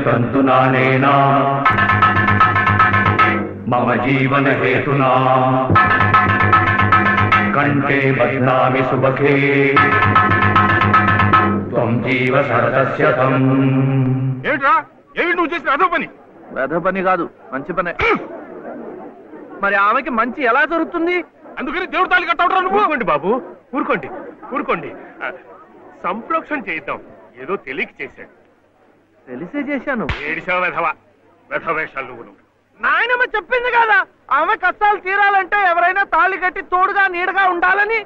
తంతునానేనా మమ జీవన హేతునా కంఠే బధ్నామి సుభగే త్వం జీవ సరసస్యతం. ఏమిట్రా ఏమిటి నువ్వు చేసిన అదో పని? వెధ పని కాదు, మంచి పనే. మరి ఆమెకి మంచి ఎలా జరుగుతుంది? అందుకని దేవుడు తాళి కట్టవడం నువ్వు. ఊరుకోండి బాబు, ఊరుకోండి ఊరుకోండి. సంప్రోక్షణ చేద్దాం. ఏదో తెలియక చేశాడు. తెలిసే చేశాను. ఏడిసావు వెధవా, వెధవేషాలు నువ్వు. నాయనమ్మ చెప్పింది కదా, ఆమె కష్టాలు తీరాలంటే ఎవరైనా తాళి కట్టి తోడుగా నీడగా ఉండాలని.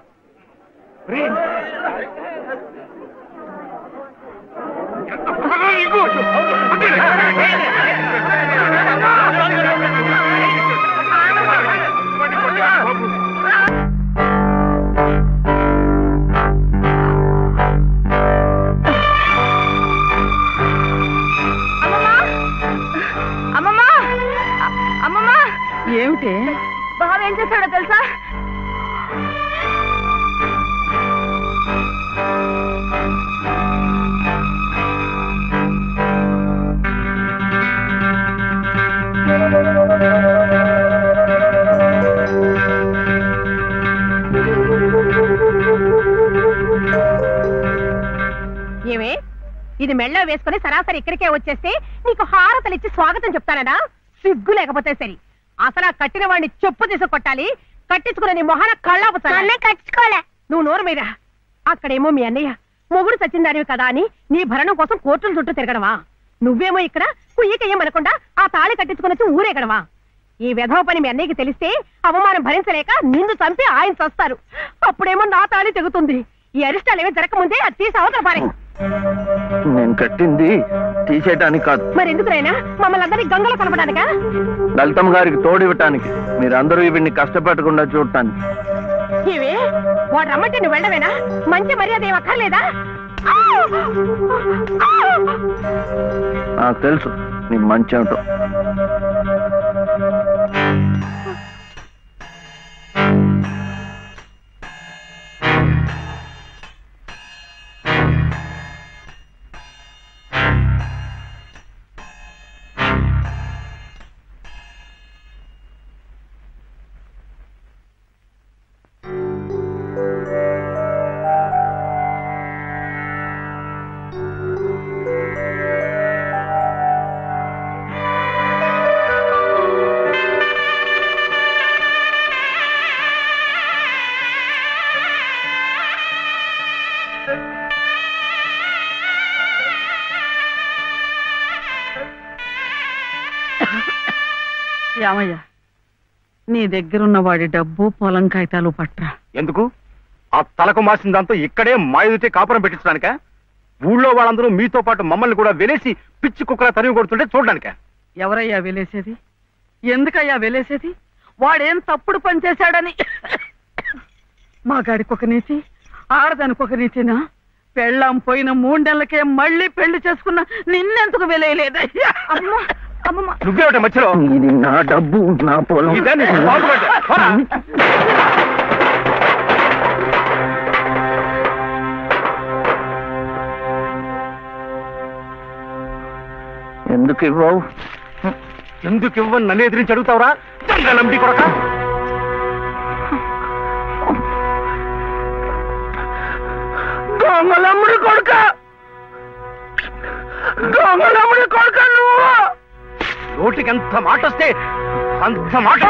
ఏమిటి బావ ఏం చేశాడో తెలుసా? ఏమే, ఇది మెళ్ళ వేసుకుని సరాసరి ఇక్కడికే వచ్చేస్తే నీకు హారతలు ఇచ్చి స్వాగతం చెప్తానడా? సిగ్గు లేకపోతే సరి. అసలు కట్టిన వాడిని చెప్పు తీసు కొట్టాలి. కట్టించుకున్న నీ మొహన కళ్ళాపుతానే. కట్టించుకోలే. నువ్వు నోరు మీద. అక్కడేమో మీ అన్నయ్య మొగుడు సచ్చిందానివి కదా అని నీ భరణం కోసం కోర్టుల చుట్టూ తిరగడమా? నువ్వేమో ఇక్కడ కుయ్యకయ్యమనకుండా ఆ తాళి కట్టించుకుని ఊరేగడమా? ఈ వెధవ పని మీ అన్నయ్యకి తెలిస్తే అవమానం భరించలేక నిన్ను చంపి ఆయన చస్తారు. అప్పుడేమో నా తాళి తెగుతుంది. ఈ అరిష్టాలు ఏమీ జరగకముందే అది తీసి అవతల పారే. నేను కట్టింది తీసేయటానికి కాదు. మరి ఎందుకునైనా మమ్మల్ని అందరినీ గంగలో కలపడానికా? లలితమ్మ గారికి తోడివ్వటానికి, మీరందరూ వీడిని కష్టపెట్టకుండా చూడటానికి. ఇవే వాడు రమ్మంటే నువ్వు వెళ్ళవేనా? మంచి మర్యాద ఏం అక్కర్లేదా? నాకు తెలుసు నీ మంచి ఏమిటో. రామయ్య, నీ దగ్గరున్న వాడి డబ్బు పొలం కాగితాలు పట్రా. ఎందుకు? ఆ తలకు మాసిన దాంతో ఇక్కడే మాయుడితే కాపురం పెట్టించడానిక? ఊళ్ళో వాళ్ళందరూ మీతో పాటు మమ్మల్ని కూడా వెలేసి పిచ్చి కుక్కల తరిమి కొడుతుంటే చూడడానిక? ఎవరయ్యా వెలేసేది? ఎందుకయ్యా వెలేసేది? వాడేం తప్పుడు పని చేశాడని? మా గాడికొక నీతి, ఆడదానికొక నీతినా? పెళ్ళాం పోయిన 3 నెలలకే మళ్ళీ పెళ్లి చేసుకున్న నిన్నెందుకు వెలేయలేదయ్యా? నువ్వేమిట మధ్యలో? ఇది నా డబ్బు, నా పొలం. ఎందుకు ఇవ్వవు? ఎందుకు ఇవ్వని నన్ను ఎదిరించి అడుగుతావురా? నంబి కొడక. దొంగలమ్ముడి కొడుక, దొంగలమ్ముడి కొడుక నువ్వు. నోటికి ఎంత మాట వస్తే అంత మాట.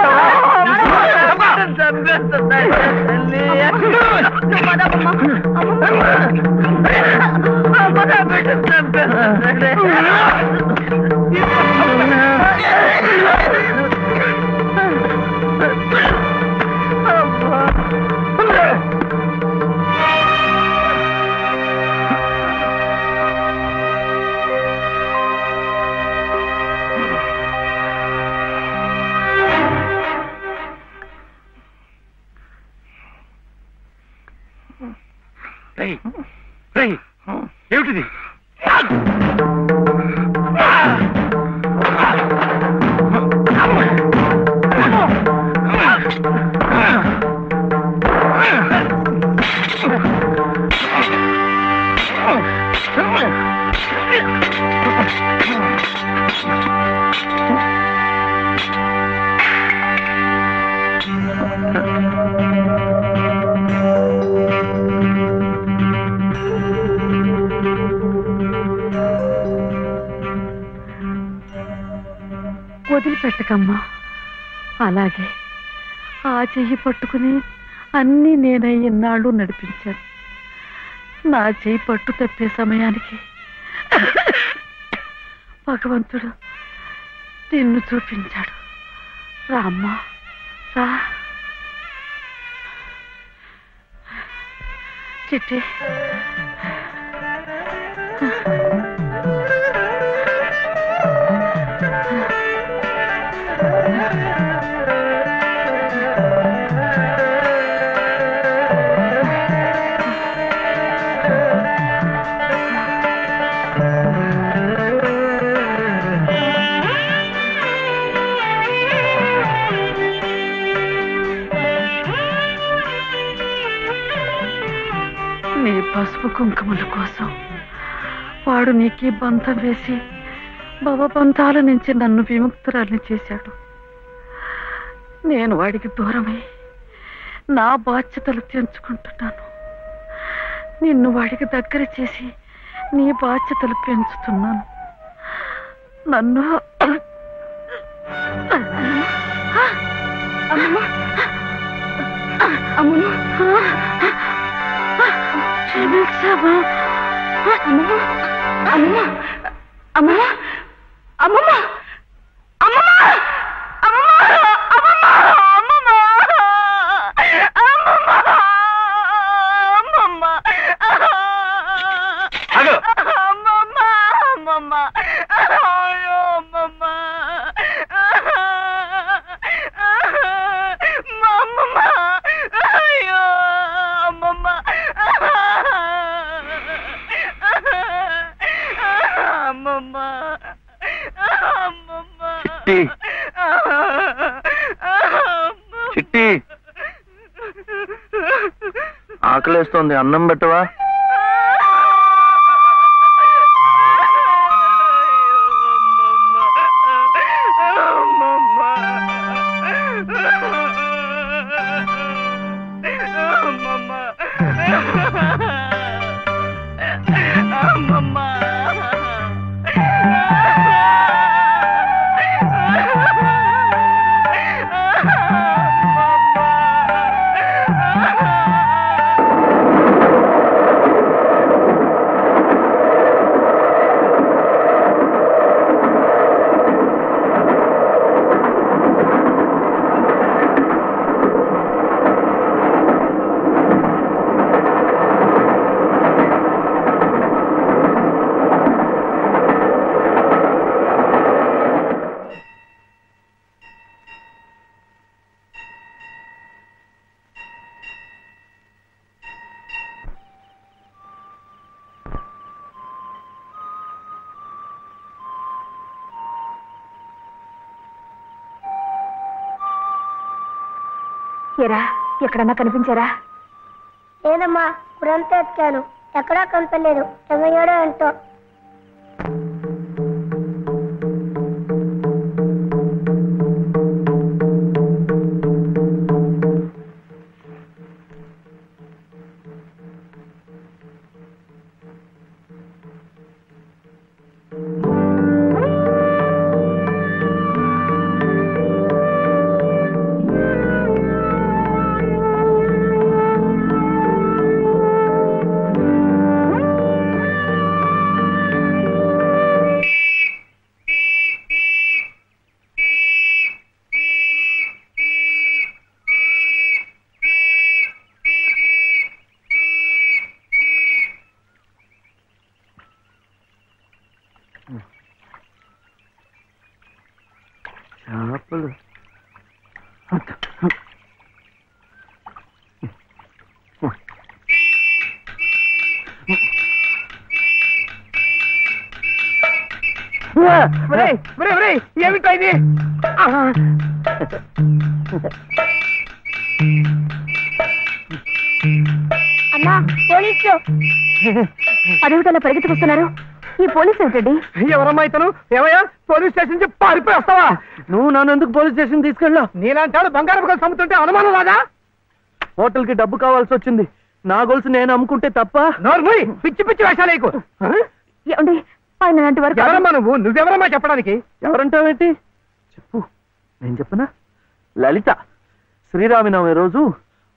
ఏమిటిది? వదిలిపెట్టకమ్మా. అలాగే ఆ చెయ్యి పట్టుకుని అన్నీ నేనే ఇన్నాళ్ళు నడిపించాను. నా చెయ్యి పట్టు తప్పే సమయానికి భగవంతుడు నిన్ను చూపించాడు. రామ్మా రా. చిట్టి నీ పసుపు కుంకుమల కోసం వాడు నీకీ బంధం వేసి భవబంధాల నుంచి నన్ను విముక్తురాల్ని చేశాడు. నేను వాడికి దూరమై నా బాధ్యతలు తెంచుకుంటున్నాను. నిన్ను వాడికి దగ్గర చేసి నీ బాధ్యతలు పెంచుతున్నాను. నన్ను క్షమించమా. అమ్మమ్మ అమ్మమ్మ అమ్మమ్మ అమ్మమ్మ చిట్టి చిట్టి ఆకలేస్తోంది, అన్నం పెట్టవా? ఏరా, ఎక్కడన్నా కనిపించారా? లేదమ్మా, ఊరంతా ఎత్తాను, ఎక్కడా కనపడలేదు. ఏమయ్యాడో ఏంటో. చేపలు ఏమిటో ఇది? అమ్మా, పోలీసులు! అదేమిటలా పరిగెత్తుకొస్తున్నారు? ఈ పోలీసు ఏమిటండి? ఎవరమ్మా ఇతను? ఏమయ్యా, పోలీస్ స్టేషన్ నుంచి పారిపోయి వస్తావా? నువ్వు నన్ను ఎందుకు పోలీస్ స్టేషన్ తీసుకెళ్ళావు? నీలాంటాడు బంగారం గొలుసు అమ్ముతుంటే అనుమానం రాదా? హోటల్ కి డబ్బు కావాల్సి వచ్చింది. నా గొలుసు నేను అమ్ముకుంటే తప్ప? నోర్మూయ్, పిచ్చి పిచ్చి వేషాలేకు. ఏమండి, ఆయన లాంటి వరకు ఎవరమ్మా నువ్వు? నువ్వెవరమ్మా చెప్పడానికి? ఎవరంటావేంటి? చెప్పు, నేను చెప్పనా? లలిత. శ్రీరామనవమి రోజు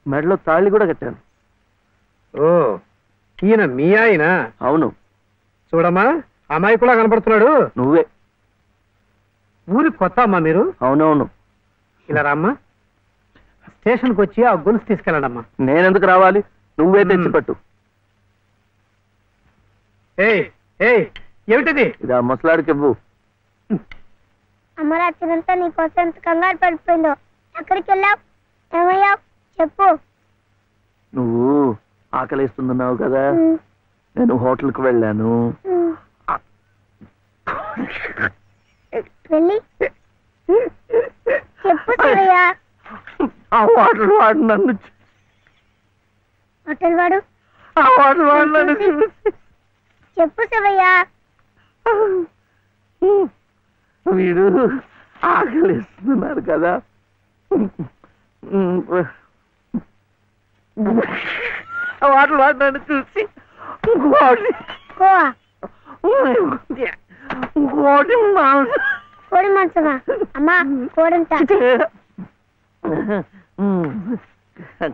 మెడలో తాళి కూడా కట్టాను. ఓ, ఈయన మీ ఆయన? అవును. చూడమ్మా, అమ్మాయి కూడా కనపడుతున్నాడు. నువ్వే. ఊరి కొత్త అమ్మా మీరు? అవునవును. ఇలా రామ్మా, స్టేషన్కి వచ్చి ఆ గొలుసు తీసుకెళ్ళండి అమ్మా. నేనెందుకు రావాలి? నువ్వే తెచ్చిపట్టు. ఏయ్ ఏయ్, ఏమిటిది? ఇది ఆ ముసలాడికి ఇవ్వు. అమ్మ రాత్రంతా నీకోసం ఎంత కంగారు పడిపోయిందో. ఎక్కడికి వెళ్ళావు? ఏమయ్యావు? చెప్పు. నువ్వు ఆకలిస్తున్నావు కదా, నేను హోటల్కి వెళ్ళాను. వెళ్ళి చెప్పు శివయ్య. ఆ హోటల్ వాడు నన్ను హోటల్ వాడు ఆ హోటల్ వాడు నన్ను చెప్పు శివయ్య. వీడు ఆకలిస్తున్నారు కదా, వాటర్ వాడు నన్ను చూసి ఇంకోటి కోడి మాంసమా? అమ్మా కోడింత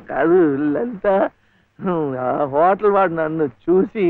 కాదు లలిత, ఆ హోటల్ వాడు నన్ను చూసి